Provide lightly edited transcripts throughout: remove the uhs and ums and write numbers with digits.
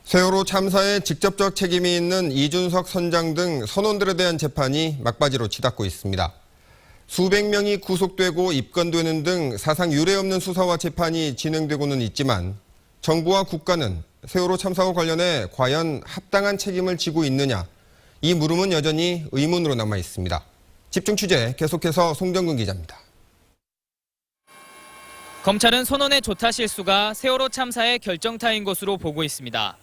세월호 참사에 직접적 책임이 있는 이준석 선장 등 선원들에 대한 재판이 막바지로 치닫고 있습니다. 수백 명이 구속되고 입건되는 등 사상 유례없는 수사와 재판이 진행되고는 있지만 정부와 국가는 세월호 참사와 관련해 과연 합당한 책임을 지고 있느냐, 이 물음은 여전히 의문으로 남아 있습니다. 집중 취재 계속해서 송정근 기자입니다. 검찰은 선원의 조타 실수가 세월호 참사의 결정타인 것으로 보고 있습니다.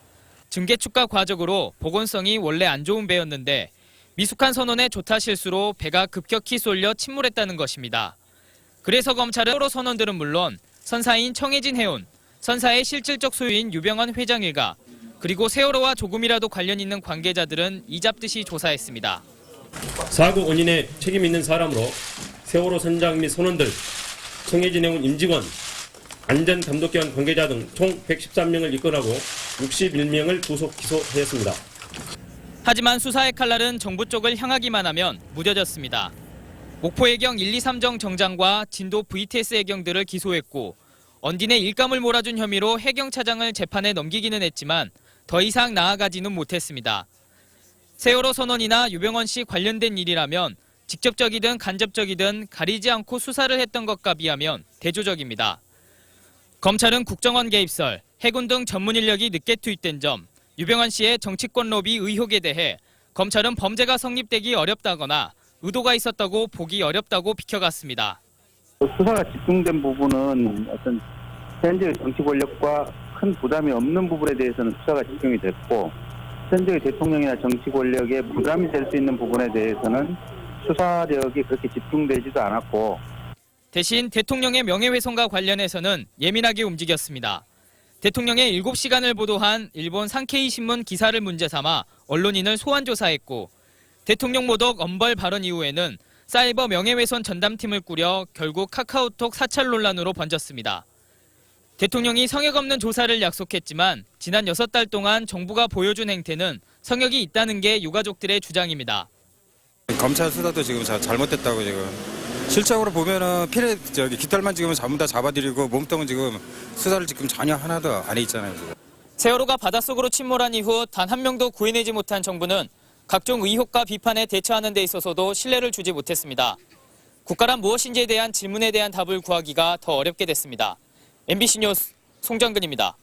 증개축가 과적으로 보건성이 원래 안 좋은 배였는데 미숙한 선원의 조타 실수로 배가 급격히 쏠려 침몰했다는 것입니다. 그래서 검찰은 세월호 선원들은 물론 선사인 청해진 해운, 선사의 실질적 소유인 유병헌 회장 일가, 그리고 세월호와 조금이라도 관련 있는 관계자들은 이잡듯이 조사했습니다. 사고 원인에 책임 있는 사람으로 세월호 선장 및 선원들, 청해진 해운 임직원, 안전감독기관 관계자 등 총 113명을 입건하고 61명을 구속 기소하였습니다. 하지만 수사의 칼날은 정부 쪽을 향하기만 하면 무뎌졌습니다. 목포 해경 1, 2, 3정 정장과 진도 VTS 해경들을 기소했고 언딘의 일감을 몰아준 혐의로 해경 차장을 재판에 넘기기는 했지만 더 이상 나아가지는 못했습니다. 세월호 선원이나 유병헌 씨 관련된 일이라면 직접적이든 간접적이든 가리지 않고 수사를 했던 것과 비하면 대조적입니다. 검찰은 국정원 개입설, 해군 등 전문 인력이 늦게 투입된 점, 유병헌 씨의 정치권 로비 의혹에 대해 검찰은 범죄가 성립되기 어렵다거나 의도가 있었다고 보기 어렵다고 비켜갔습니다. 수사가 집중된 부분은 어떤 현재의 정치 권력과 큰 부담이 없는 부분에 대해서는 수사가 집중이 됐고, 현재의 대통령이나 정치 권력에 부담이 될 수 있는 부분에 대해서는 수사력이 그렇게 집중되지도 않았고, 대신 대통령의 명예훼손과 관련해서는 예민하게 움직였습니다. 대통령의 7시간을 보도한 일본 산케이 신문 기사를 문제 삼아 언론인을 소환 조사했고, 대통령 모독 엄벌 발언 이후에는 사이버 명예훼손 전담팀을 꾸려 결국 카카오톡 사찰 논란으로 번졌습니다. 대통령이 성역 없는 조사를 약속했지만 지난 6달 동안 정부가 보여준 행태는 성역이 있다는 게 유가족들의 주장입니다. 검찰 수사도 지금 잘못됐다고 지금. 실적으로 보면은 깃털만 지금 전부 다 잡아들이고 몸통은 지금 수사를 지금 전혀 하나도 안 해 있잖아요. 지금. 세월호가 바닷속으로 침몰한 이후 단 한 명도 구해내지 못한 정부는 각종 의혹과 비판에 대처하는 데 있어서도 신뢰를 주지 못했습니다. 국가란 무엇인지에 대한 질문에 대한 답을 구하기가 더 어렵게 됐습니다. MBC 뉴스 송정근입니다.